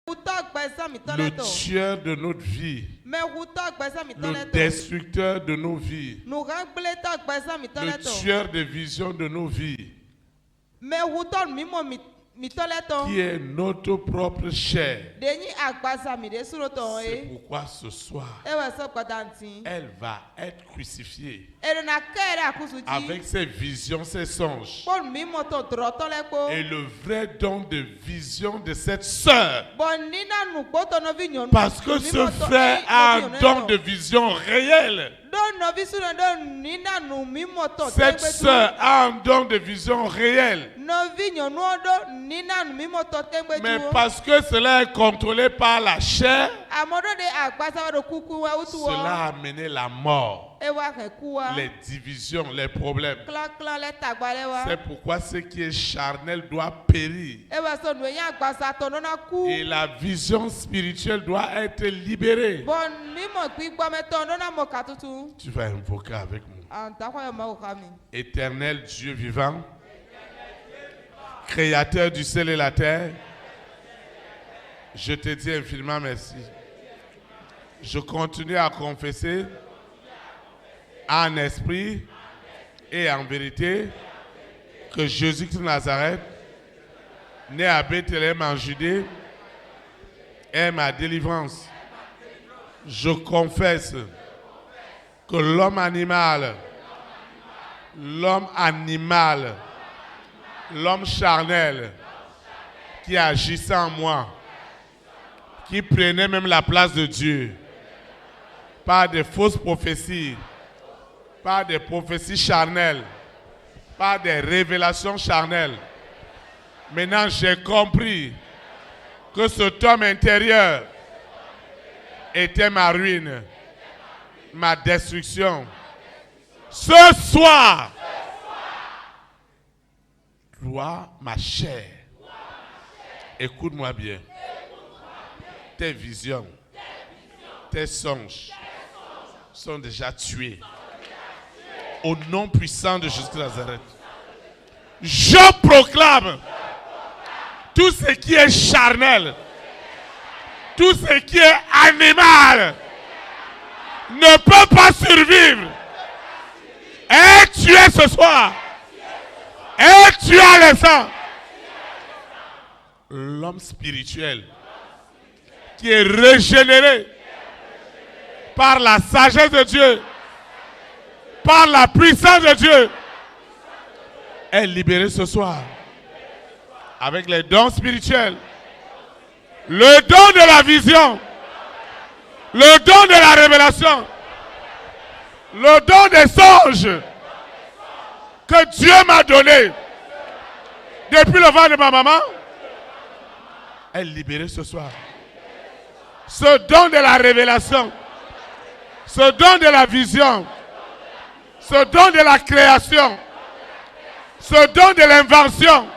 le tueur de notre vie, le destructeur de nos vies, le tueur de vision de nos vies, qui est notre propre chair. C'est pourquoi ce soir, elle va être crucifiée avec ses visions, ses songes. Et le vrai don de vision de cette sœur, parce que ce frère a un don de vision réel. Cette sœur a un don de vision réel. Mais parce que cela est contrôlé par la chair, cela a amené la mort, les divisions, les problèmes. C'est pourquoi ce qui est charnel doit périr. Et la vision spirituelle doit être libérée. Tu vas invoquer avec moi. Éternel Dieu vivant, Créateur du ciel et la terre, je te dis infiniment merci. Je continue à confesser en esprit et en vérité que Jésus-Christ de Nazareth, né à Bethléem en Judée, est ma délivrance. Je confesse que l'homme animal, l'homme charnel qui agissait en moi, qui prenait même la place de Dieu par des fausses prophéties, par des prophéties charnelles, par des révélations charnelles. Maintenant, j'ai compris que cet homme intérieur était ma ruine, ma destruction. Ce soir, toi, ma chair, écoute-moi bien. Tes visions, tes songes sont déjà tués. Au nom puissant de Jésus de Nazareth, je proclame tout ce qui est charnel, tout ce qui est animal ne peut pas survivre. Et tu es ce soir. Et tu as le sang. L'homme spirituel qui est régénéré par la sagesse de Dieu, par la puissance de Dieu, est libéré ce soir avec les dons spirituels, le don de la vision, le don de la révélation, le don des songes que Dieu m'a donné depuis le ventre de ma maman est libéré ce soir. Ce don de la révélation, ce don de la vision, ce don de la création, ce don de l'invention,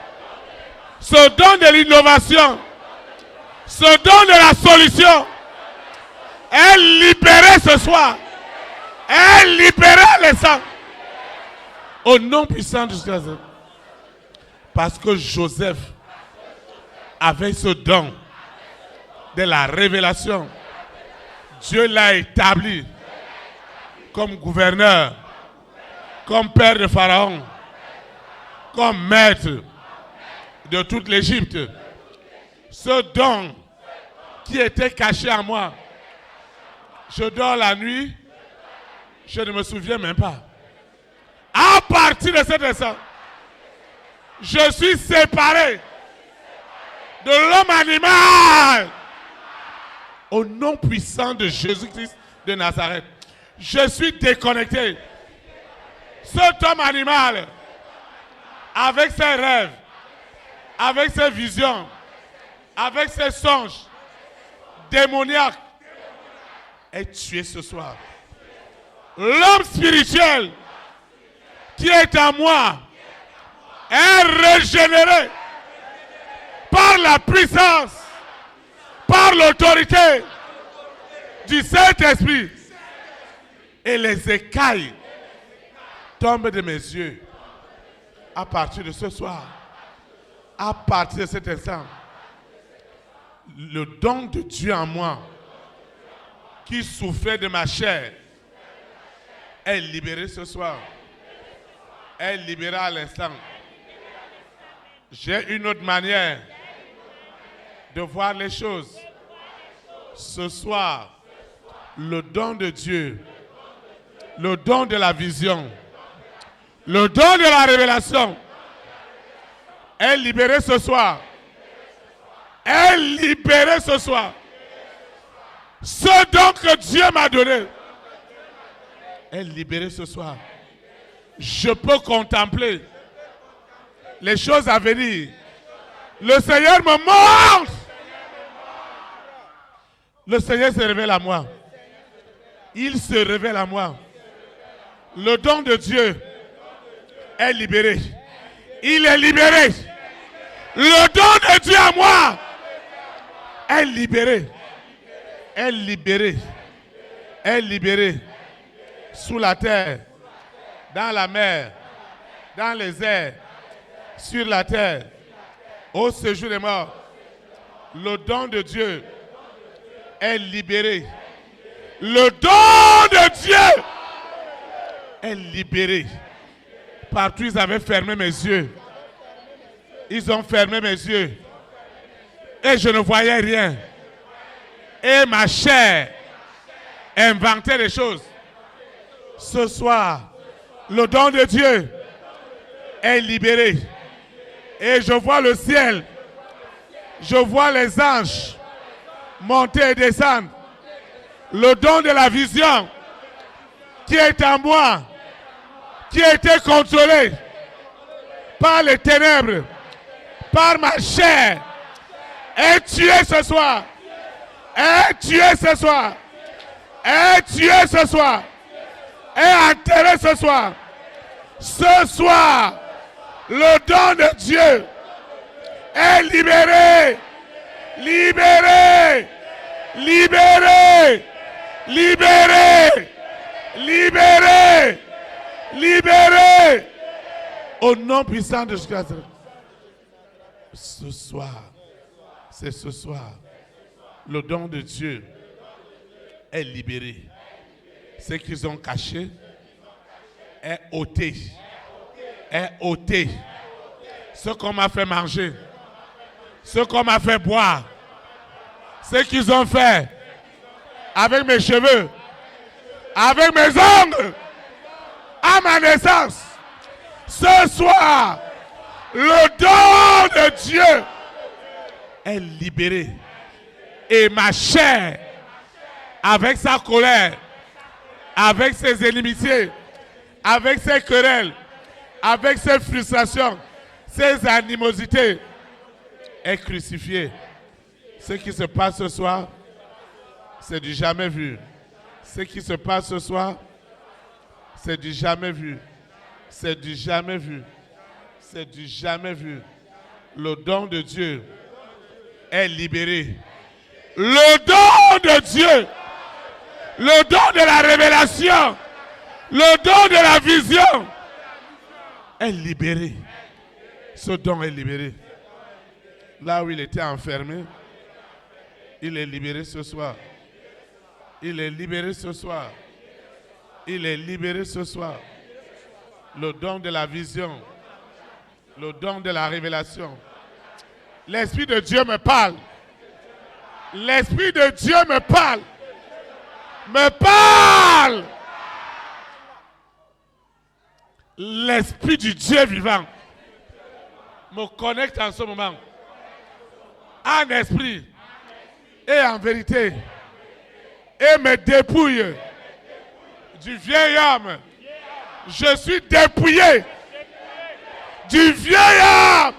ce don de l'innovation, ce don de la solution est libéré ce soir. Est libéré le sang. Au nom puissant de Jésus. Parce que Joseph avait ce don de la révélation. Dieu l'a établi comme gouverneur, comme père de Pharaon, comme maître de toute l'Égypte. Ce don qui était caché à moi, je dors la nuit, je ne me souviens même pas. À partir de cet instant, je suis séparé de l'homme animal. Au nom puissant de Jésus-Christ de Nazareth, je suis déconnecté. Cet homme animal, avec ses rêves, avec ses visions, avec ses songes démoniaques, est tué ce soir. L'homme spirituel qui est en moi est régénéré par la puissance, par l'autorité du Saint-Esprit. Et les écailles tombent de mes yeux à partir de ce soir, à partir de cet instant. Le don de Dieu en moi, qui souffrait de ma chair, est libéré ce soir. Est libéré à l'instant. J'ai une autre manière de voir les choses. Ce soir, le don de Dieu, le don de la vision, le don de la révélation est libéré ce soir. Est libéré ce soir. Ce don que Dieu m'a donné est libéré ce soir. Je peux contempler les choses à venir. Le Seigneur me montre. Le Seigneur se révèle à moi. Il se révèle à moi. Le don de Dieu est libéré. Il est libéré. Le don de Dieu à moi est libéré. Est libéré. Est libéré. Sous la terre, dans la mer, dans les airs, sur la terre, au séjour des morts. Le don de Dieu est libéré. Le don de Dieu est libéré. Partout ils avaient fermé mes yeux. Ils ont fermé mes yeux. Et je ne voyais rien. Et ma chair inventait des choses. Ce soir, le don de Dieu est libéré. Et je vois le ciel. Je vois les anges monter et descendre. Le don de la vision qui est en moi, qui a été contrôlé par les ténèbres, par ma chair, est tué ce soir. Est tué ce soir. Est tué ce soir. Est enterré ce soir. Ce soir, le don de Dieu est libéré. Libéré. Libéré. Libéré. Libéré. Libéré. Au nom puissant de Jésus. Ce soir, c'est ce soir, le don de Dieu est libéré. Ce qu'ils ont caché est ôté. Est ôté. Ce qu'on m'a fait manger, ce qu'on m'a fait boire, ce qu'ils ont fait avec mes cheveux, avec mes ongles, à ma naissance. Ce soir, le don de Dieu est libéré. Et ma chair, avec sa colère, avec ses inimitiés, avec ses querelles, avec ses frustrations, ses animosités, est crucifiée. Ce qui se passe ce soir, c'est du jamais vu. Ce qui se passe ce soir, c'est du jamais vu. C'est du jamais vu. C'est du jamais vu. Le don de Dieu est libéré. Le don de Dieu, le don de la révélation, le don de la vision est libéré. Ce don est libéré. Là où il était enfermé, il est libéré ce soir. Il est libéré ce soir. Il est libéré ce soir. Le don de la vision, le don de la révélation. L'Esprit de Dieu me parle. L'Esprit de Dieu me parle. Me parle. L'Esprit du Dieu vivant me connecte en ce moment. En esprit et en vérité. Et me dépouille du vieil homme. Je suis dépouillé du vieil homme.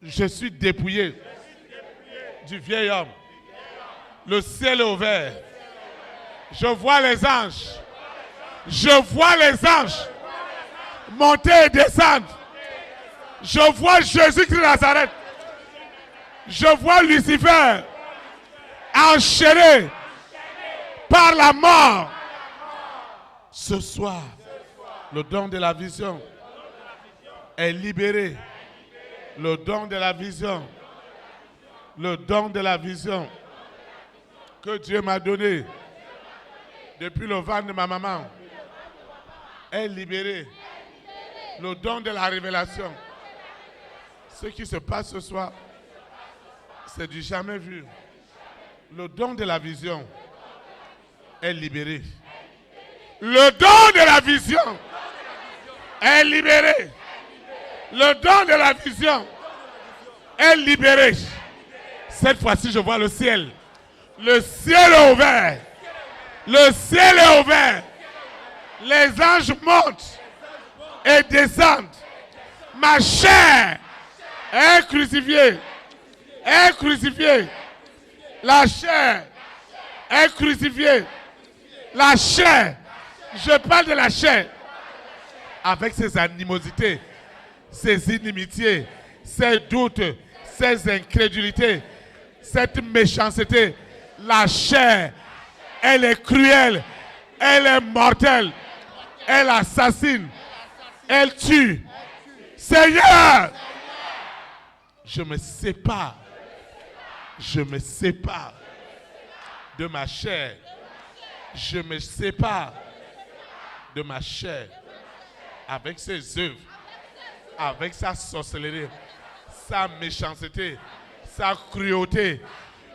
Je suis dépouillé du vieil homme. Le ciel est ouvert. Je vois les anges. Je vois les anges monter et descendre. Je vois Jésus-Christ de Nazareth. Je vois Lucifer enchaîné par la mort. Ce soir, le don de la vision est libéré. Le don de la vision Le don de la vision que Dieu m'a donné depuis le ventre de ma maman est libéré. Le don de la révélation. Ce qui se passe ce soir, c'est du jamais vu. Le don de la vision est libéré. Le don de la vision est libéré. Le don de la vision est libéré. Cette fois-ci, je vois le ciel. Le ciel est ouvert. Le ciel est ouvert. Les anges montent et descendent. Ma chair est crucifiée. Est crucifiée. La chair est crucifiée. La chair. Je parle de la chair. Avec ses animosités, ses inimitiés, ses doutes, ses incrédulités, cette méchanceté. La chair, elle est cruelle. Elle est mortelle. Elle assassine. Elle tue. Seigneur, je me sépare. Je me sépare de ma chair. Je me sépare de ma chair avec ses œuvres, avec sa sorcellerie, sa méchanceté, sa cruauté.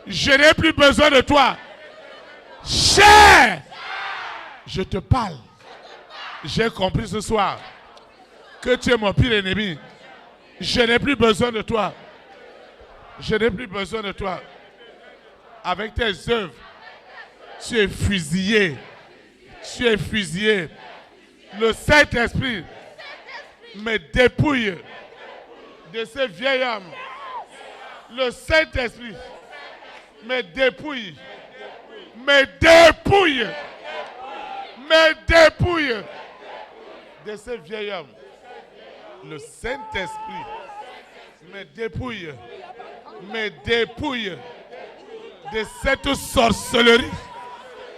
Je n'ai plus besoin de toi. Chair, je te parle. J'ai compris ce soir que tu es mon pire ennemi. Je n'ai plus besoin de toi. Je n'ai plus besoin de toi. Avec tes œuvres, tu es fusillé. Tu es fusillé. Le Saint-Esprit me dépouille de ce vieil homme. Le Saint-Esprit me dépouille. Me dépouille. Me dépouille de ce vieil homme. Le Saint-Esprit me dépouille de cette sorcellerie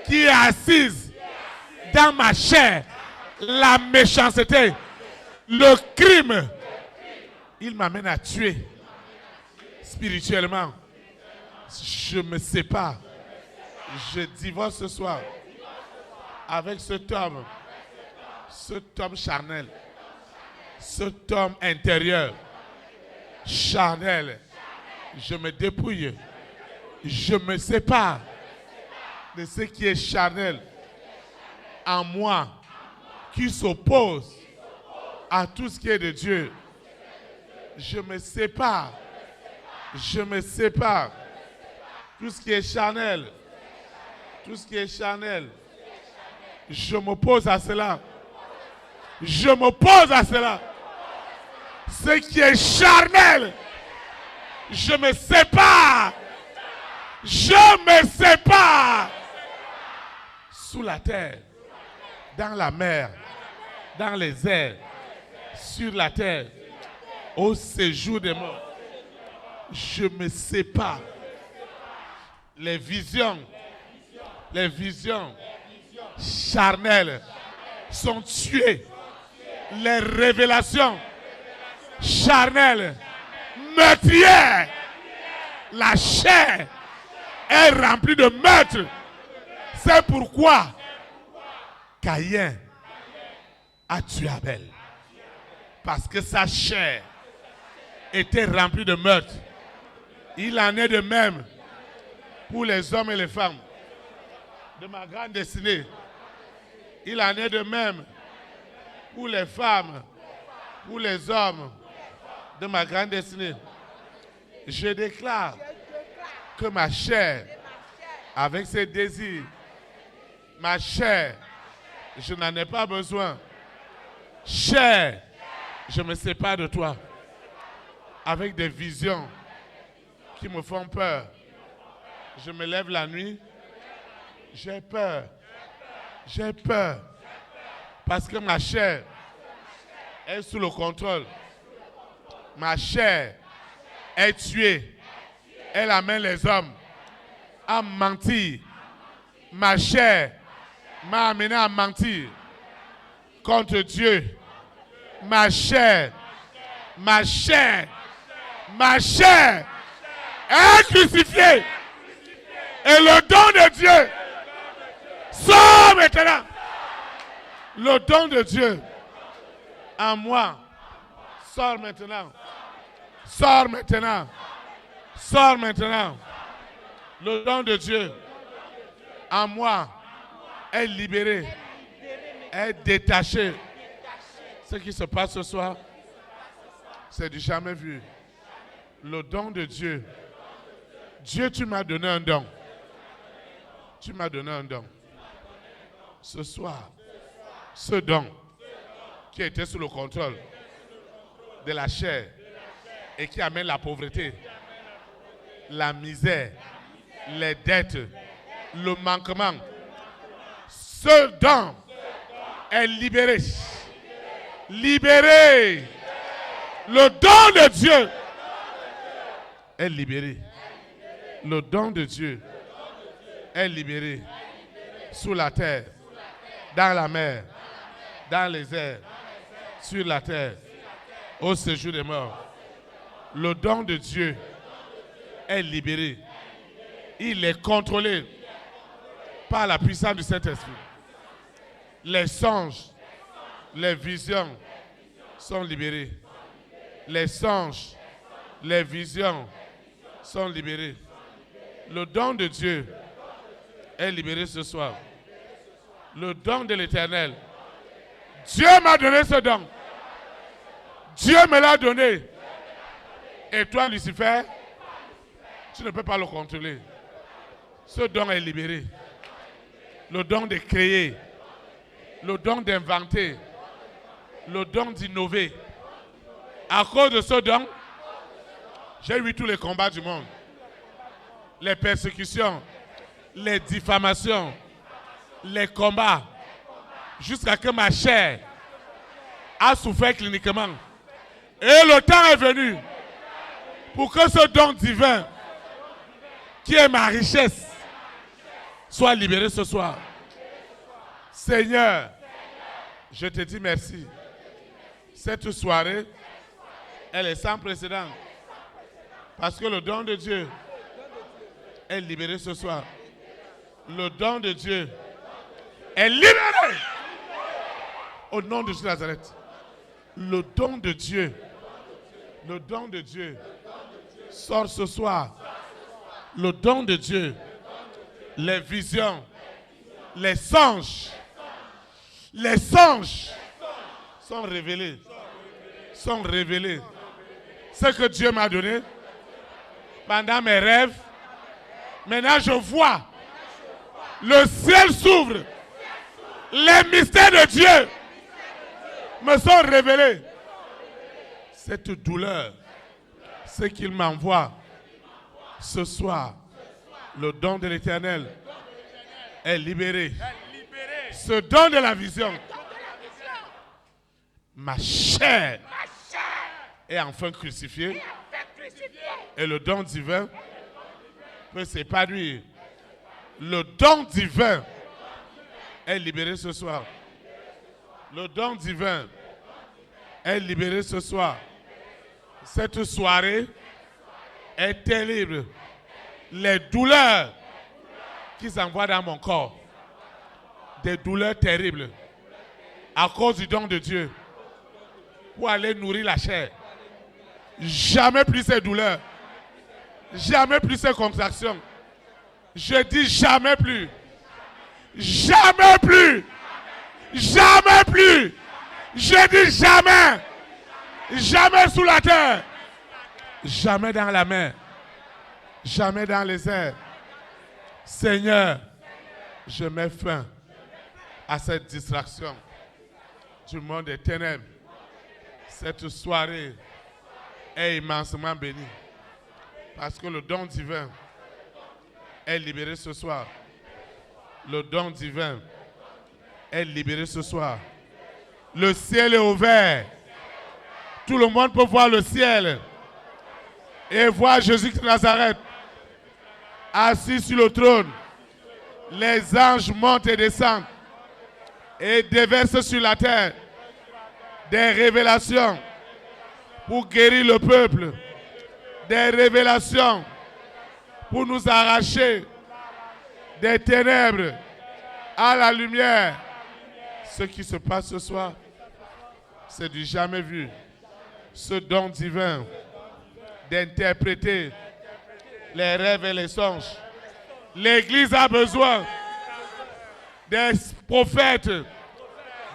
qui est assise dans ma chair. La méchanceté, le crime, il m'amène à tuer spirituellement. Je me sépare. Je divorce ce soir avec cet homme charnel, cet homme intérieur, charnel. Je me dépouille. Je me sépare de ce qui est charnel en moi, qui s'oppose à tout ce qui est de Dieu. Je me sépare. Je me sépare. Tout ce qui est charnel. Tout ce qui est charnel. Je m'oppose à cela. Je m'oppose à cela. Ce qui est charnel. Je me sépare. Je me sépare. Sous la terre, dans la mer, dans les airs, sur la terre, au séjour des morts. Je me sépare. Les visions charnelles sont tuées. Les révélations charnelles, meurtrières. La chair est remplie de meurtre. C'est pourquoi Caïn a tué Abel. Parce que sa chair était remplie de meurtre. Il en est de même pour les hommes et les femmes de ma grande destinée. Il en est de même pour les femmes, pour les hommes de ma grande destinée. Je déclare que ma chair, avec ses désirs, ma chair, je n'en ai pas besoin. Chair, je me sépare de toi avec des visions qui me font peur. Je me lève la nuit, j'ai peur. J'ai peur. Parce que ma chair est sous le contrôle. Ma chair est tuée. Elle amène les hommes à mentir. Ma chair m'a amené à mentir contre Dieu. Ma chair, ma chair, ma chair est crucifié. Et le don de Dieu sort maintenant. Le don de Dieu en moi sort maintenant. Sors maintenant. Sors maintenant. Le don de Dieu en moi est libéré, est détaché. Ce qui se passe ce soir, c'est du jamais vu. Le don de Dieu. Dieu, tu m'as donné un don. Tu m'as donné un don. Ce soir, ce don qui était sous le contrôle de la chair et qui amène la pauvreté, la misère, les dettes, le manquement, ce don est libéré. Libéré. Le don de Dieu est libéré. Le don de Dieu est libéré sous la terre, dans la mer, dans les airs, sur la terre, au séjour des morts. Le don de Dieu est libéré. Il est contrôlé par la puissance du Saint-Esprit. Les songes, les visions sont libérés. Les songes, les visions sont libérés. Le don de Dieu est libéré ce soir. Le don de l'Éternel. Dieu m'a donné ce don. Dieu me l'a donné. Et toi, Lucifer, tu ne peux pas le contrôler. Ce don est libéré. Le don de créer. Le don d'inventer. Le don d'innover. À cause de ce don, j'ai eu tous les combats du monde. Les persécutions, les diffamations, les combats, jusqu'à ce que ma chair a souffert cliniquement. Et le temps est venu pour que ce don divin, qui est ma richesse, soit libéré ce soir. Seigneur, je te dis merci. Cette soirée, elle est sans précédent. Parce que le don de Dieu est libéré ce soir. Le don de Dieu est libéré. Au nom de Jésus de Nazareth. Le don de Dieu. Le don de Dieu sort ce soir. Le don de Dieu. Les visions. Les songes. Les songes sont révélés. Sont révélés. Ce que Dieu m'a donné pendant mes rêves. Maintenant je vois. Le ciel s'ouvre. Les mystères de Dieu me sont révélés. Cette douleur, ce qu'il m'envoie ce soir, le don de l'Éternel est libéré. Ce don de la vision, ma chair est enfin crucifiée et le don divin peut s'épanouir. Le don divin est libéré ce soir. Le don divin est libéré ce soir. Cette soirée est terrible. Les douleurs qui s'envoient dans mon corps, des douleurs terribles, à cause du don de Dieu, pour aller nourrir la chair. Jamais plus ces douleurs. Jamais plus ces contractions. Je dis jamais plus. Jamais plus. Jamais plus. Je dis jamais. Jamais sous la terre. Jamais dans la mer. Jamais dans les airs. Seigneur, je mets fin à cette distraction du monde des ténèbres. Cette soirée est immensement bénie. Parce que le don divin est libéré ce soir. Le don divin est libéré ce soir. Le ciel est ouvert. Tout le monde peut voir le ciel et voir Jésus de Nazareth assis sur le trône. Les anges montent et descendent et déversent sur la terre des révélations pour guérir le peuple. Des révélations pour nous arracher des ténèbres à la lumière. Ce qui se passe ce soir, c'est du jamais vu. Ce don divin d'interpréter les rêves et les songes. L'Église a besoin des prophètes,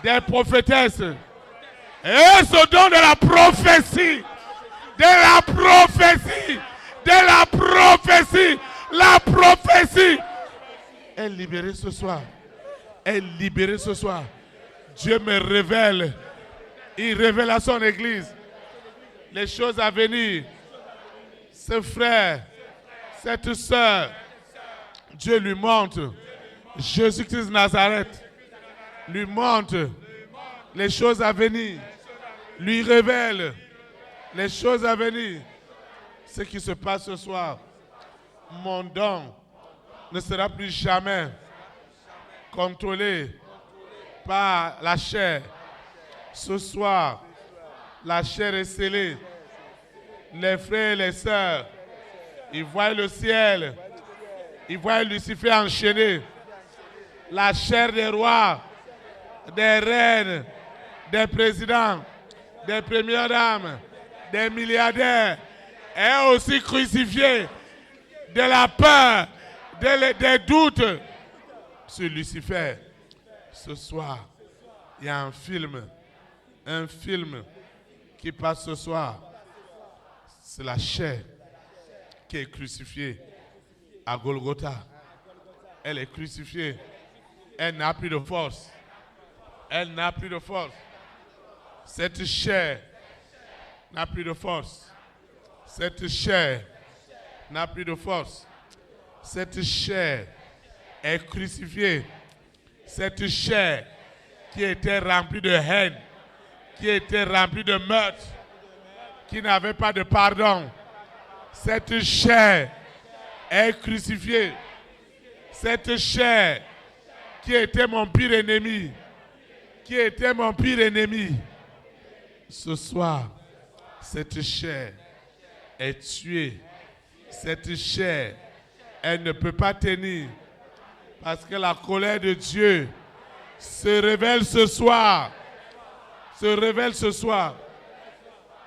des prophétesses. Et ce don de la prophétie, la prophétie est libérée ce soir. Est libérée ce soir. Dieu me révèle. Il révèle à son Église les choses à venir. Ce frère, cette sœur, Dieu lui montre. Jésus-Christ de Nazareth lui montre les choses à venir. Lui révèle les choses à venir. Ce qui se passe ce soir. Mon don ne sera plus jamais contrôlé par la chair. Ce soir, la chair est scellée. Les frères et les sœurs, ils voient le ciel. Ils voient Lucifer enchaîné. La chair des rois, des reines, des présidents, des premières dames, des milliardaires est aussi crucifiée. De la peur, des doutes sur Lucifer. Ce soir, il y a un film qui passe ce soir. C'est la chair qui est crucifiée à Golgotha. Elle est crucifiée. Elle n'a plus de force. Elle n'a plus de force. Cette chair n'a plus de force. Cette chair n'a plus de force. Cette chair est crucifiée. Cette chair qui était remplie de haine, qui était remplie de meurtre, qui n'avait pas de pardon. Cette chair est crucifiée. Cette chair qui était mon pire ennemi, ce soir, cette chair est tuée. Cette chair, elle ne peut pas tenir parce que la colère de Dieu se révèle ce soir.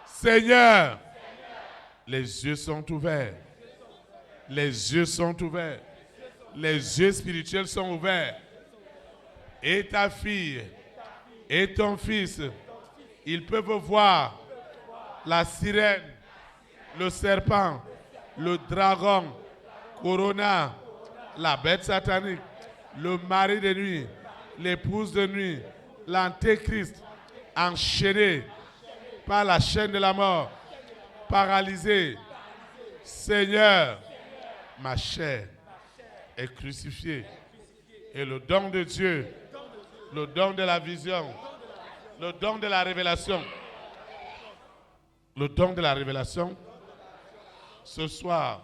Seigneur, les yeux sont ouverts. Les yeux sont ouverts. Les yeux spirituels sont ouverts. Et ta fille et ton fils, ils peuvent voir la sirène, le serpent, le dragon, Corona, la bête satanique, le mari de nuit, l'épouse de nuit, l'antéchrist, enchaîné par la chaîne de la mort, paralysé. Seigneur, ma chair est crucifiée. Et le don de Dieu, le don de la vision, le don de la révélation, ce soir,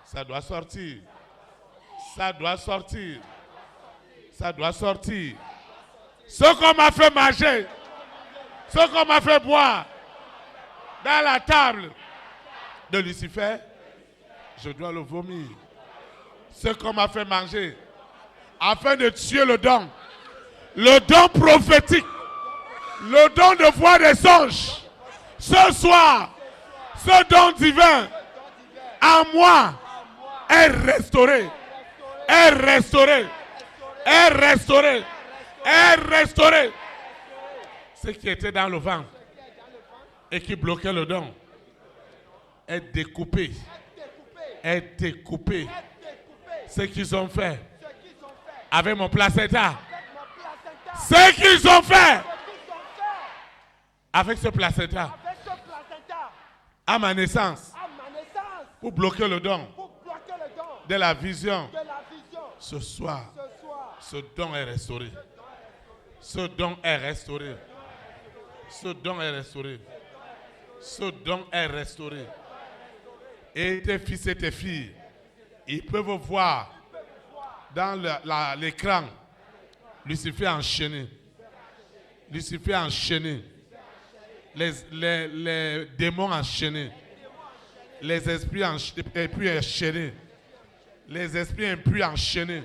ça doit sortir. Ce qu'on m'a fait manger, ce qu'on m'a fait boire dans la table de Lucifer, je dois le vomir. Ce qu'on m'a fait manger, afin de tuer le don prophétique, le don de voir des songes. Ce soir, ce don divin en moi est restauré. Ce qui était dans le ventre et qui bloquait le don est découpé. Ce qu'ils ont fait avec mon placenta. Ce qu'ils ont fait avec ce placenta à ma naissance pour bloquer le don de la vision. Ce soir, ce don est restauré. Ce don est restauré. Et tes fils et tes filles, ils peuvent voir dans l'écran Lucifer enchaîné. Les démons enchaînés. Les esprits enchaînés. Les esprits impurs enchaînés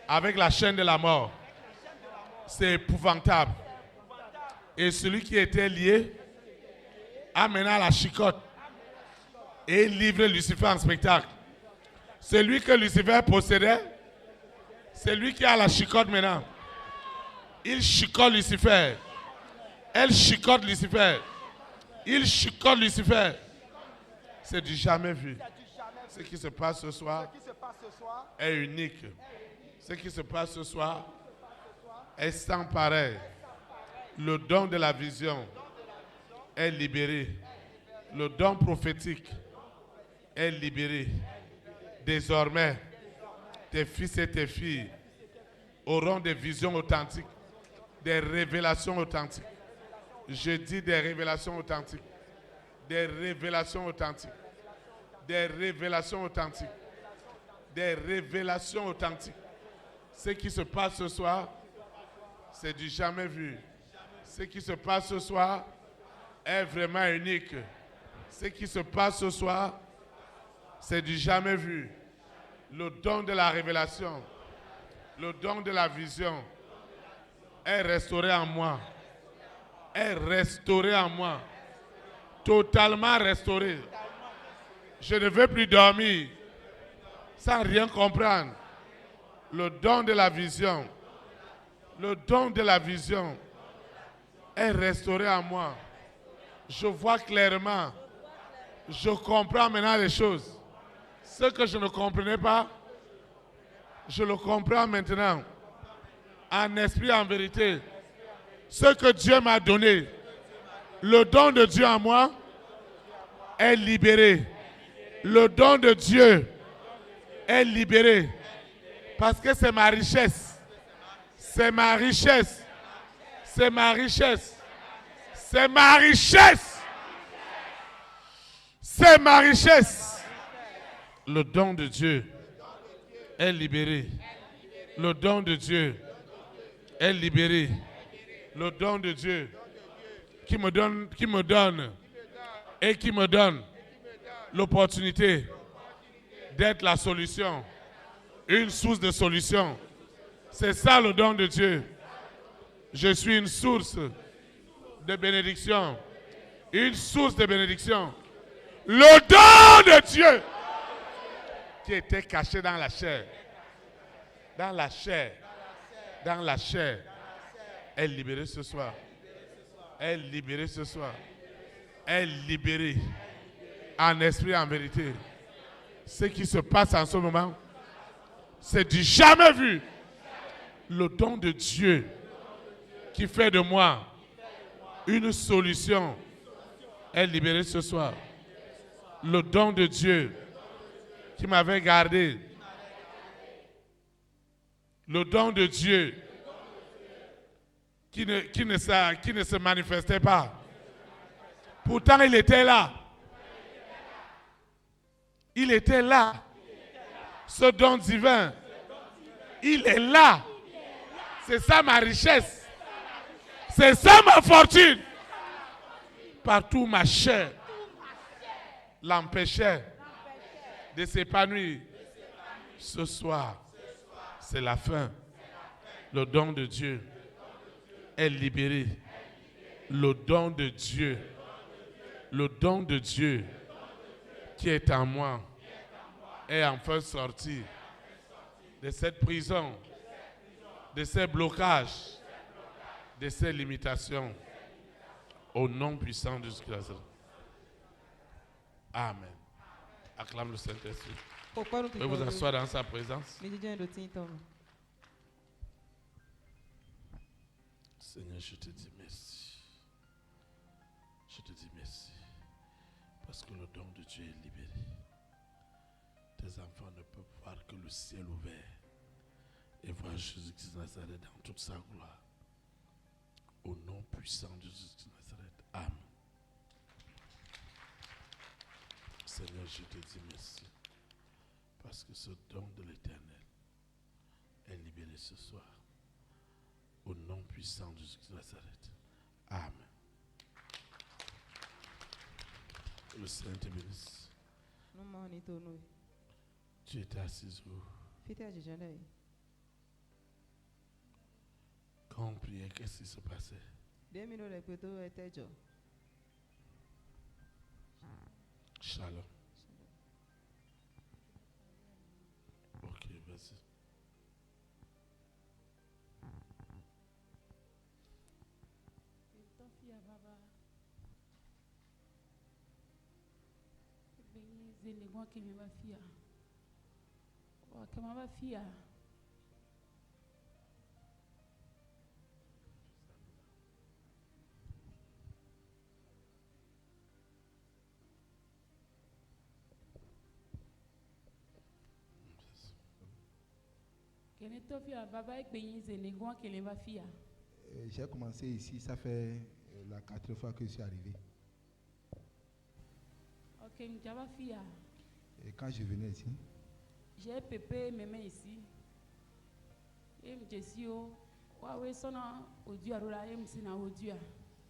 avec la chaîne de la mort. C'est épouvantable. Et celui qui était lié amena la chicotte et livrait Lucifer en spectacle. Celui que Lucifer possédait, c'est lui qui a la chicotte maintenant. Il chicote Lucifer. Elle chicote Lucifer. Il chicote Lucifer. C'est du jamais vu. Ce qui se passe ce soir est unique. Ce qui se passe ce soir est sans pareil. Le don de la vision est libéré. Le don prophétique est libéré. Désormais, tes fils et tes filles auront des visions authentiques, des révélations authentiques. Je dis des révélations authentiques. Des révélations authentiques. Des révélations authentiques. Des révélations authentiques. Ce qui se passe ce soir, c'est du jamais vu. Ce qui se passe ce soir est vraiment unique. Ce qui se passe ce soir, c'est du jamais vu. Le don de la révélation, le don de la vision est restauré en moi. Est restauré en moi. Totalement restauré. Je ne veux plus dormir sans rien comprendre. Le don de la vision, le don de la vision est restauré en moi. Je vois clairement. Je comprends maintenant les choses. Ce que je ne comprenais pas, je le comprends maintenant. En esprit, en vérité. Ce que Dieu m'a donné, le don de Dieu en moi est libéré. Le don de Dieu est libéré. Parce que c'est ma richesse. C'est ma richesse. C'est ma richesse. C'est ma richesse. C'est ma richesse. Le don de Dieu est libéré. Le don de Dieu est libéré. Le don de Dieu qui me donne et qui me donne l'opportunité d'être la solution, une source de solution. C'est ça le don de Dieu. Je suis une source de bénédiction. Une source de bénédiction. Le don de Dieu qui était caché dans la chair. Dans la chair. Dans la chair. Est libéré ce soir. Est libéré ce soir. Est libéré. En esprit, en vérité. Ce qui se passe en ce moment, c'est du jamais vu. Le don de Dieu qui fait de moi une solution est libéré ce soir. Le don de Dieu qui m'avait gardé. Le don de Dieu qui ne se manifestait pas. Pourtant, il était là. Il était là. Ce don divin, il est là. C'est ça ma richesse. C'est ça ma fortune. Partout ma chair l'empêchait de s'épanouir. Ce soir, c'est la fin. Le don de Dieu est libéré. Le don de Dieu. Le don de Dieu qui est en moi est enfin sorti de cette prison, de ces blocages, de ces limitations. Au nom puissant de Jésus-Christ. Amen. Acclame le Saint-Esprit. Pouvez vous asseoir dans sa présence. Seigneur, je te dis merci. Je te dis merci. Parce que le don de Dieu est libéré. Tes enfants ne peuvent voir que le ciel ouvert et voir Jésus-Christ de Nazareth dans toute sa gloire. Au nom puissant de Jésus-Christ de Nazareth. Amen. Seigneur, je te dis merci. Parce que ce don de l'Éternel est libéré ce soir. Au nom puissant de Jésus-Christ de Nazareth. Amen. Le Saint te bénisse. Tu étais assise où? Quand on priait, qu'est-ce qui se passait? Shalom. Ok, vas-y. J'ai commencé ici, ça fait la 4e fois que je suis arrivé. Et quand je venais ici, j'ai pépé mes mains ici. Et je suis au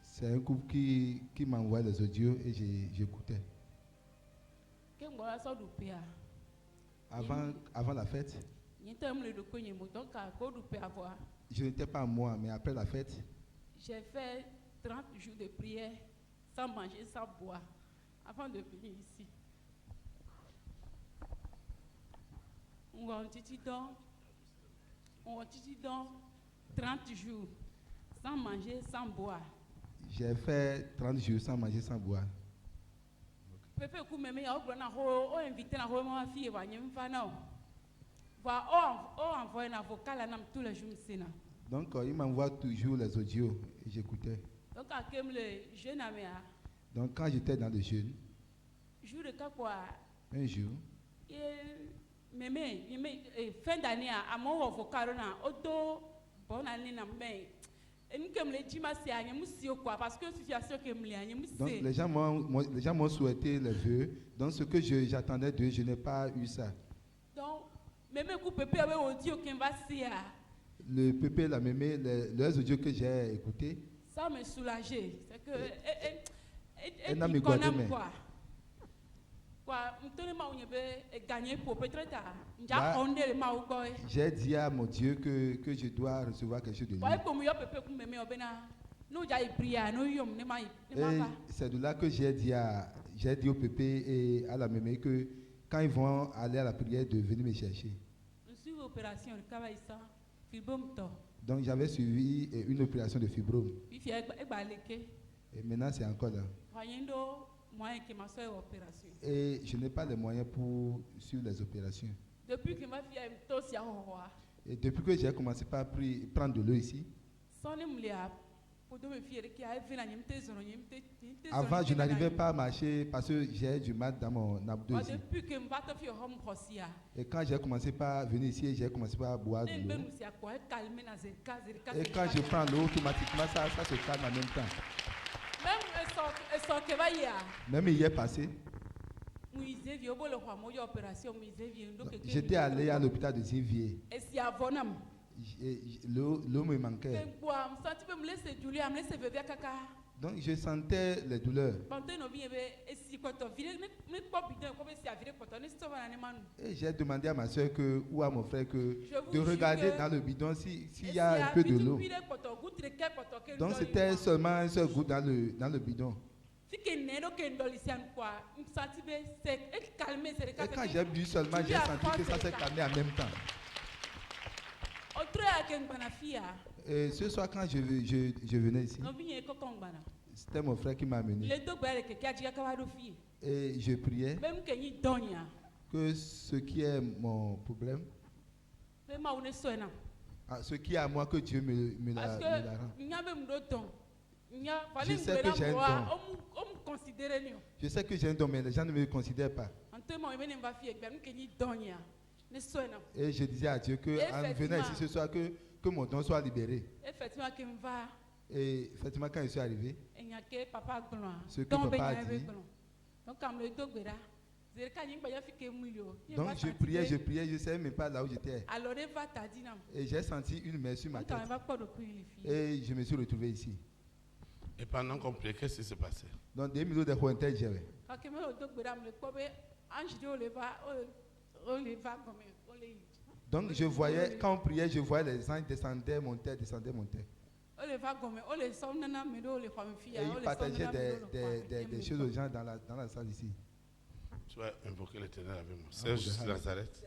c'est un couple qui m'envoie les audios et j'écoutais. Avant la fête, je n'étais pas moi, mais après la fête, j'ai fait 30 jours de prière sans manger, sans boire, avant de venir ici. On dit donc 30 jours sans manger, sans boire. J'ai fait 30 jours sans manger, sans boire. Donc il m'envoie toujours les audios et j'écoutais. Donc quand j'étais dans le jeûne, un jour, fin d'année, à mon avocat, donc les gens m'ont souhaité les vœux. Donc ce que j'attendais d'eux, je n'ai pas eu ça. Donc, le pépé, la mémé, les audios que j'ai écoutés, ça me soulageait. C'est que elle n'a me gardé, mais j'ai dit à mon Dieu que je dois recevoir quelque chose de lui. Et c'est de là que j'ai dit au pépé et à la mémé que quand ils vont aller à la prière, de venir me chercher. Donc j'avais suivi une opération de fibrome. Et maintenant c'est encore là. Et je n'ai pas les moyens pour suivre les opérations. Et depuis que j'ai commencé par prendre de l'eau ici, avant je n'arrivais pas à marcher parce que j'ai du mal dans mon abdos ici. Et quand j'ai commencé par venir ici, j'ai commencé par boire de l'eau. Et quand je prends l'eau, automatiquement ça se calme en même temps. Même hier passé, j'étais allé à l'hôpital de Zinvier. L'eau me manquait. Donc je sentais les douleurs. Et j'ai demandé à ma soeur ou à mon frère de regarder dans le bidon s'il y a un peu de l'eau. Donc c'était seulement un seul goutte dans le bidon. Et quand j'ai bu seulement, j'ai senti que ça s'est calmé en même temps. Et ce soir, quand je venais ici, c'était mon frère qui m'a amené. Et je priais que ce qui est mon problème, ce qui est à moi, que Dieu me la rend. Je sais que j'ai un don. Je sais que j'ai un don, mais les gens ne me considèrent pas. Et je disais à Dieu que en venant ici ce soir, que mon don soit libéré. Et effectivement, quand je suis arrivé, ce que papa a dit, donc je priais, je ne savais même pas là où j'étais. Et j'ai senti une main sur ma tête. Et je me suis retrouvé ici. Et pendant qu'on priait, qu'est-ce qui s'est passé? Donc 2 minutes de Juantel, j'avais. Donc je voyais, quand on priait, je voyais les anges descendaient, montaient, descendaient, montaient. Et ils partageaient des choses aux gens dans la salle ici. Tu vas invoquer l'Éternel avec moi. Seigneur Jésus de Nazareth,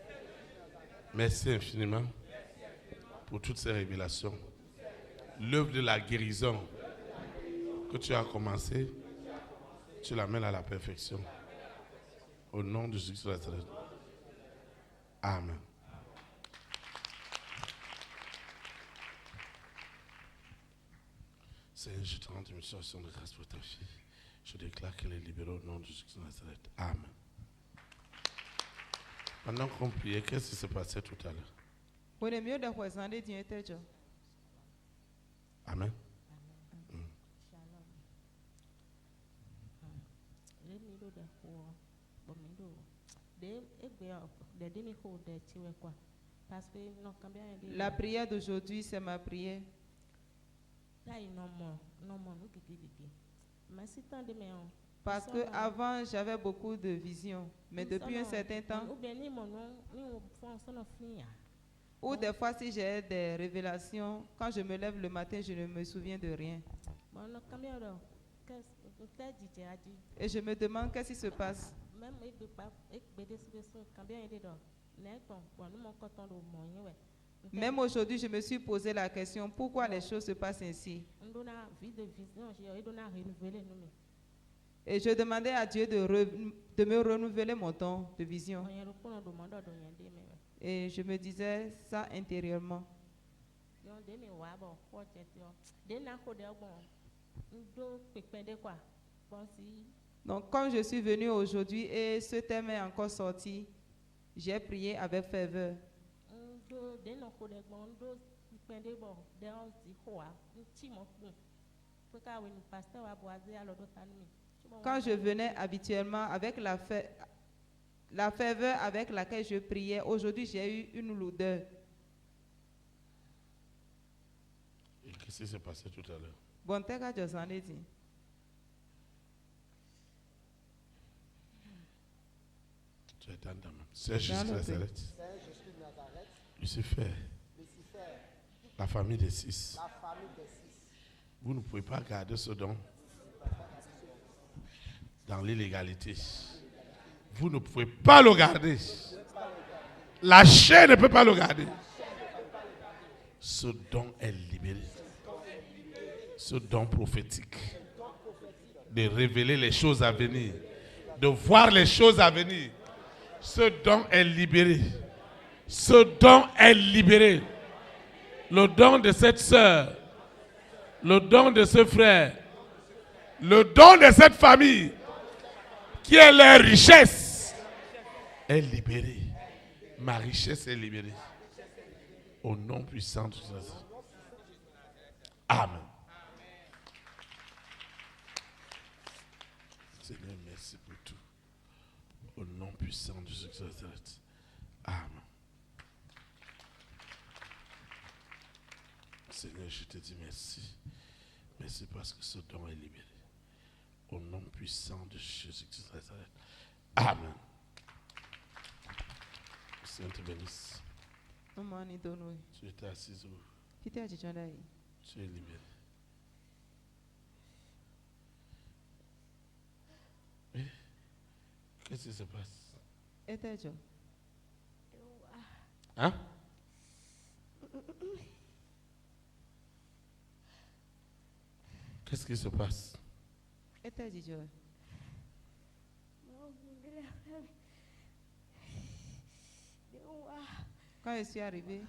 merci infiniment pour toutes ces révélations. L'œuvre de la guérison que tu as commencé, tu l'amènes à la perfection. Au nom de Jésus de Nazareth. Amen. Seigneur, je te rends une situation de grâce pour ta fille. Je déclare qu'elle est libérée au nom de Jésus de Nazareth. Amen. Pendant qu'on priait, qu'est-ce qui s'est passé tout à l'heure? Amen. La prière d'aujourd'hui, c'est ma prière. Parce qu'avant, j'avais beaucoup de visions, mais depuis un certain temps, ou des fois si j'ai des révélations, quand je me lève le matin, je ne me souviens de rien. Et je me demande qu'est-ce qui se passe. Même aujourd'hui, je me suis posé la question, pourquoi les choses se passent ainsi? Et je demandais à Dieu de me renouveler mon don de vision. Et je me disais ça intérieurement. Donc, quand je suis venue aujourd'hui et ce thème est encore sorti, j'ai prié avec ferveur. Quand je venais habituellement avec la ferveur avec laquelle je priais, aujourd'hui j'ai eu une lourdeur. Et qu'est-ce qui s'est passé tout à l'heure? Bon, t'es qu'à Dieu s'en est dit. Tu es dans ta main. C'est Jésus de Nazareth. Lucifer. La famille des 6. Vous ne pouvez pas garder ce don dans l'illégalité. Vous ne pouvez pas le garder. La chair ne peut pas le garder. Ce don est libéré. Ce don prophétique. De révéler les choses à venir. De voir les choses à venir. Ce don est libéré. Ce don est libéré. Le don de cette sœur, le don de ce frère, le don de cette famille, qui est leur richesse, est libéré. Ma richesse est libérée. Au nom puissant de Jésus. Amen. Seigneur, merci pour tout. Au nom puissant de Jésus. Amen. Seigneur, je te dis merci. Merci parce que ce don est libéré. Au nom puissant de Jésus-Christ. Amen. Seigneur te bénisse. Tu étais assis où? Tu es libéré. Et qu'est-ce qui se passe? Hein? Qu'est-ce qui se passe? Quand je suis arrivée,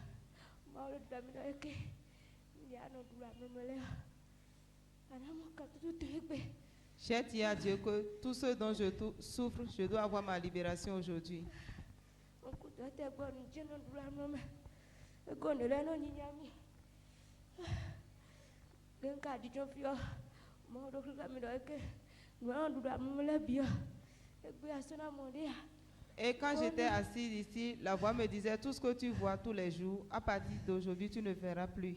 j'ai dit à Dieu que tout ce dont je souffre, je dois avoir ma libération aujourd'hui. Et quand j'étais assise ici, la voix me disait, tout ce que tu vois tous les jours, à partir d'aujourd'hui, tu ne verras plus.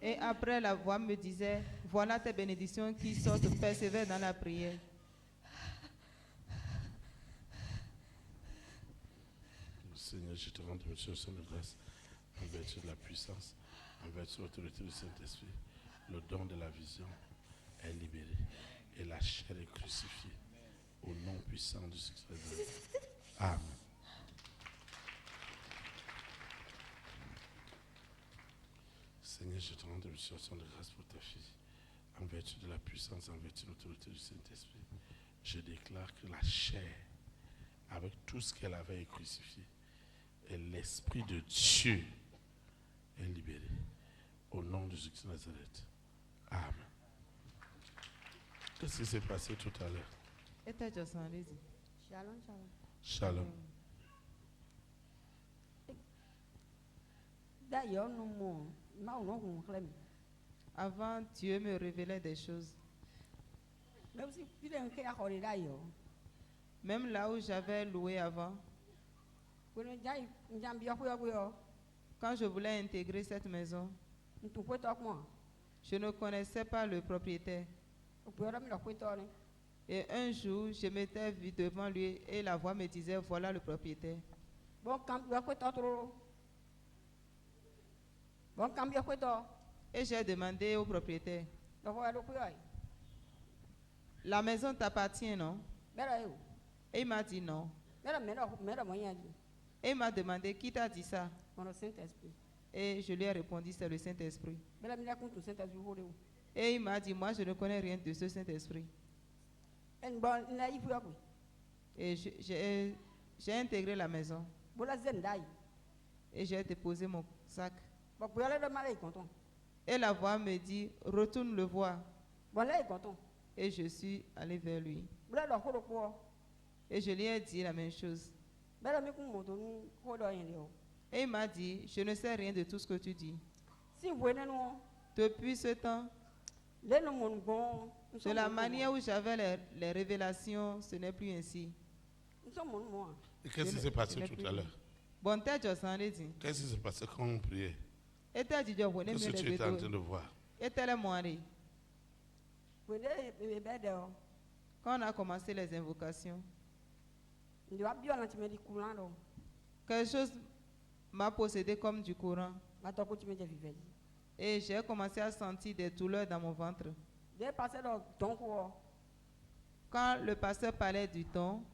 Et après, la voix me disait, voilà tes bénédictions qui sortent, persévère dans la prière. Seigneur, je te rends de son de grâce, en vertu de la puissance, en vertu de l'autorité du Saint-Esprit. Le don de la vision est libéré et la chair est crucifiée au nom puissant du succès de Dieu. Amen. Seigneur, je te rends de son de grâce pour ta fille, en vertu de la puissance, en vertu de l'autorité du Saint-Esprit. Je déclare que la chair, avec tout ce qu'elle avait crucifié, et l'Esprit de Dieu est libéré. Au nom de Jésus de Nazareth. Amen. Qu'est-ce qui s'est passé tout à l'heure? Shalom, shalom. Shalom. D'ailleurs, nous Avant, Dieu me révélait des choses. Même là où j'avais loué avant, quand je voulais intégrer cette maison, je ne connaissais pas le propriétaire. Et un jour, je m'étais vu devant lui et la voix me disait, voilà le propriétaire. Et j'ai demandé au propriétaire, la maison t'appartient, non? Et il m'a dit non. Et il m'a demandé, qui t'a dit ça? Et je lui ai répondu, c'est le Saint-Esprit. Et il m'a dit, moi je ne connais rien de ce Saint-Esprit. Et j'ai intégré la maison. Et j'ai déposé mon sac. Et la voix me dit, retourne le voir. Et je suis allé vers lui. Et je lui ai dit la même chose. Et il m'a dit, je ne sais rien de tout ce que tu dis. Depuis ce temps, de la manière où j'avais les révélations, ce n'est plus ainsi. Et qu'est-ce qui s'est passé tout à l'heure? Qu'est-ce qui s'est passé quand on priait? Qu'est-ce que tu étais en train de voir? Quand on a commencé les invocations, quelque chose m'a possédé comme du courant. Et j'ai commencé à sentir des douleurs dans mon ventre. Quand le pasteur parlait du don,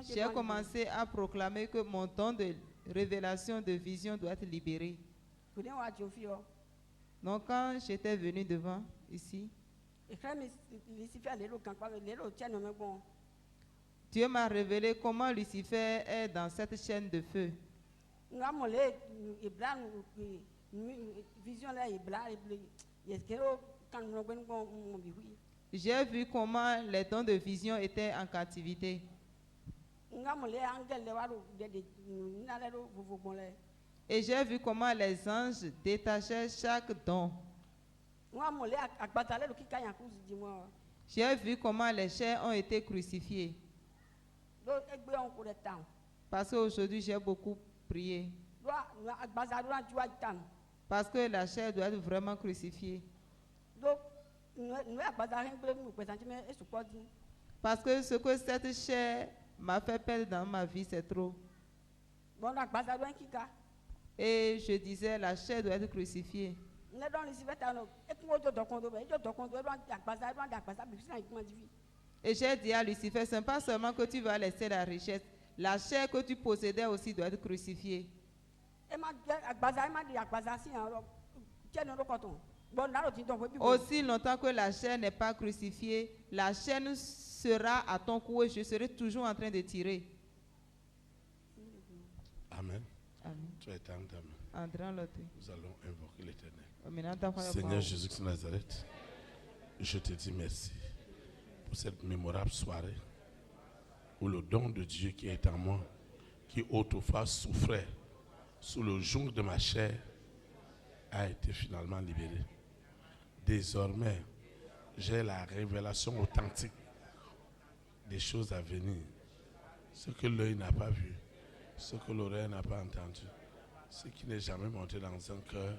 j'ai commencé à proclamer que mon don de révélation, de vision doit être libéré. Donc quand j'étais venu devant, ici, Dieu m'a révélé comment Lucifer est dans cette chaîne de feu. J'ai vu comment les dons de vision étaient en captivité. Et j'ai vu comment les anges détachaient chaque don. J'ai vu comment les chairs ont été crucifiées. Parce qu'aujourd'hui, j'ai beaucoup prié. Parce que la chair doit être vraiment crucifiée. Parce que ce que cette chair m'a fait perdre dans ma vie, c'est trop. Et je disais, la chair doit être crucifiée. Et j'ai dit à Lucifer, ce n'est pas seulement que tu vas laisser la richesse, la chair que tu possédais aussi doit être crucifiée. Aussi longtemps que la chair n'est pas crucifiée, la chaîne sera à ton cou et je serai toujours en train de tirer. Amen. Amen. Tu es en dame. Nous allons invoquer l'Éternel. Seigneur Jésus de Nazareth, je te dis merci pour cette mémorable soirée où le don de Dieu qui est en moi, qui autrefois souffrait sous le joug de ma chair, a été finalement libéré. Désormais, j'ai la révélation authentique des choses à venir. Ce que l'œil n'a pas vu, Ce que l'oreille n'a pas entendu, ce qui n'est jamais monté dans un cœur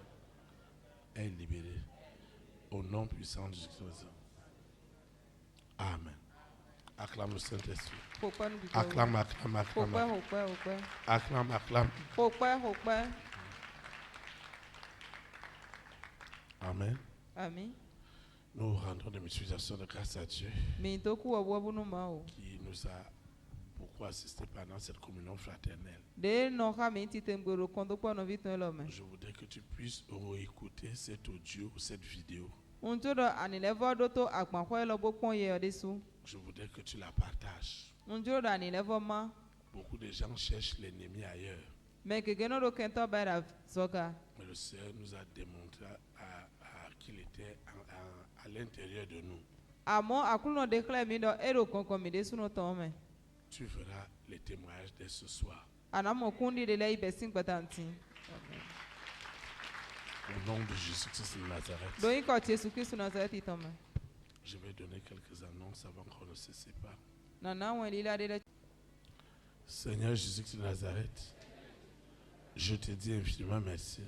est libéré. Au nom puissant de Jésus. Amen. Acclame le Saint-Esprit. Acclame, acclame, acclame. Acclame, acclame. Amen. Amen. Nous rendons des multiplications de grâce à Dieu qui nous a beaucoup assisté pendant cette communion fraternelle. Je voudrais que tu puisses réécouter cet audio ou cette vidéo. Je voudrais que tu la partages. Beaucoup de gens cherchent l'ennemi ailleurs. Mais le Seigneur nous a démontré qu'il était à l'intérieur de nous. Tu verras les témoignages dès ce soir. Au nom de Jésus-Christ de Nazareth. Je vais donner quelques annonces avant qu'on ne se sépare. Seigneur Jésus-Christ de Nazareth, je te dis infiniment merci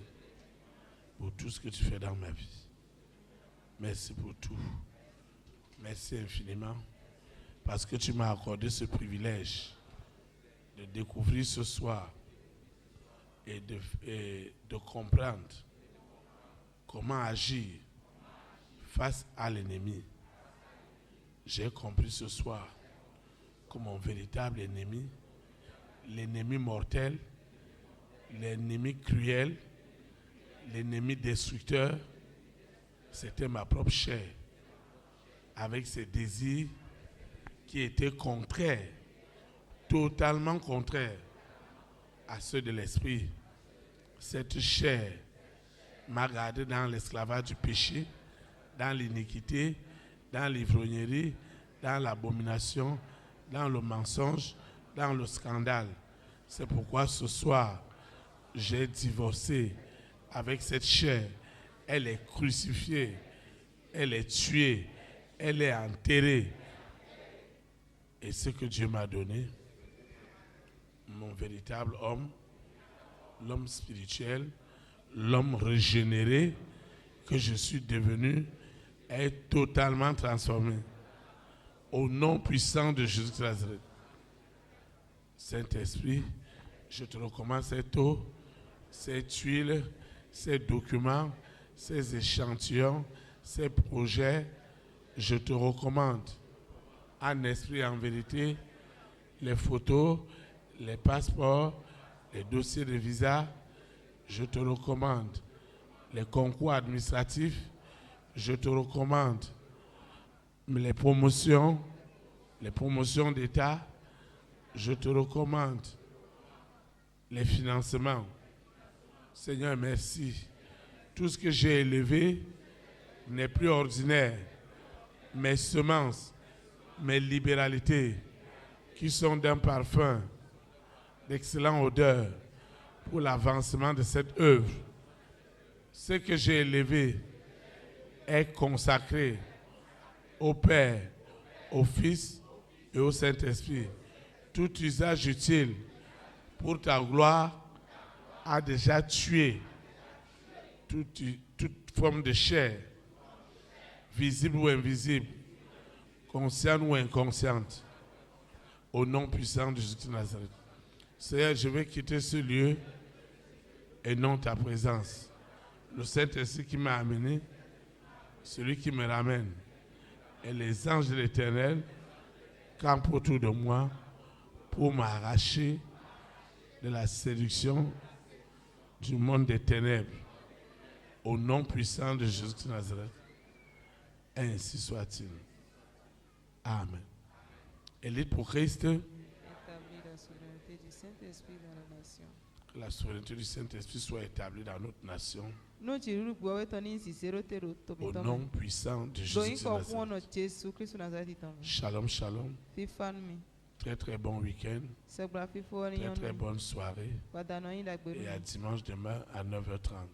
pour tout ce que tu fais dans ma vie. Merci pour tout. Merci infiniment parce que tu m'as accordé ce privilège de découvrir ce soir et de comprendre comment agir face à l'ennemi. J'ai compris ce soir que mon véritable ennemi, l'ennemi mortel, l'ennemi cruel, l'ennemi destructeur, c'était ma propre chair, avec ses désirs qui étaient contraires, totalement contraires à ceux de l'esprit. Cette chair m'a gardé dans l'esclavage du péché, dans l'iniquité, dans l'ivrognerie, dans l'abomination, dans le mensonge, dans le scandale. C'est pourquoi ce soir, j'ai divorcé avec cette chair. Elle est crucifiée, elle est tuée, elle est enterrée. Et ce que Dieu m'a donné, mon véritable homme, l'homme spirituel, l'homme régénéré que je suis devenu, est totalement transformé. Au nom puissant de Jésus de Nazareth. Saint-Esprit, je te recommande cette eau, cette huile, ces documents, ces échantillons, ces projets. Je te recommande en esprit et en vérité les photos, les passeports, les dossiers de visa. Je te recommande les concours administratifs. Je te recommande les promotions d'État. Je te recommande les financements. Seigneur, merci. Tout ce que j'ai élevé n'est plus ordinaire. Mes semences, mes libéralités, qui sont d'un parfum, d'excellente odeur pour l'avancement de cette œuvre. Ce que j'ai élevé est consacré au Père, au Fils et au Saint-Esprit. Tout usage utile pour ta gloire a déjà tué toute forme de chair, visible ou invisible, consciente ou inconsciente, au nom puissant de Jésus de Nazareth. Seigneur, je vais quitter ce lieu et non ta présence. Le Saint-Esprit qui m'a amené, celui qui me ramène, et les anges de l'Éternel campent autour de moi pour m'arracher de la séduction du monde des ténèbres. Au nom puissant de Jésus de Nazareth. Ainsi soit-il. Amen. Élite pour Christ. Établis la souveraineté du Saint-Esprit dans la nation. Que la souveraineté du Saint-Esprit soit établie dans notre nation. Au nom puissant de Jésus de Nazareth. Shalom, shalom. Très très bon week-end. Très très bonne soirée. Et à dimanche demain à 9h30.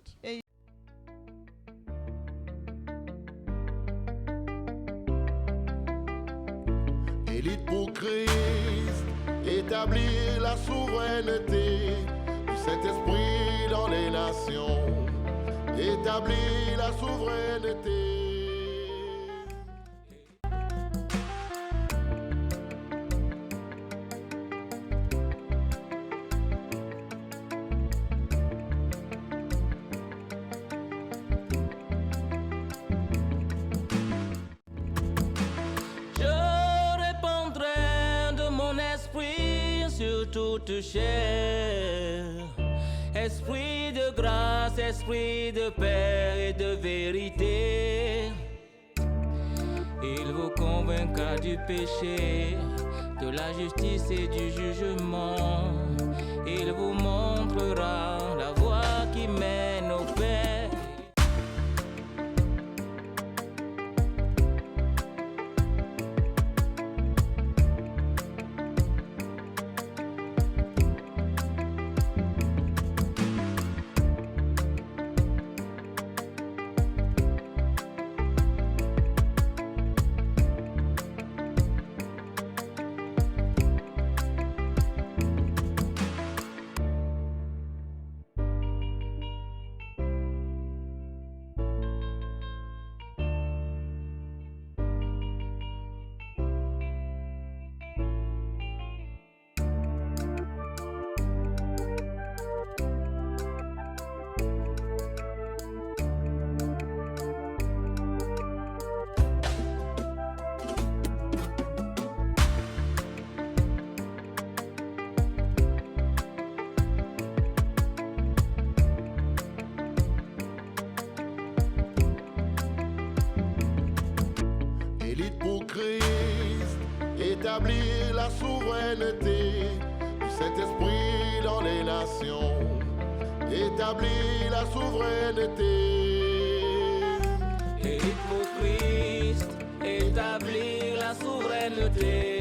Élite pour Christ, établir la souveraineté du Saint-Esprit dans les nations, établir la souveraineté. Toute chair, esprit de grâce, esprit de paix et de vérité. Il vous convaincra du péché, de la justice et du jugement. Il vous montrera la voie qui mène au Père. Établir la souveraineté du Saint-Esprit dans les nations, établir la souveraineté. Élite pour Christ, établir la souveraineté.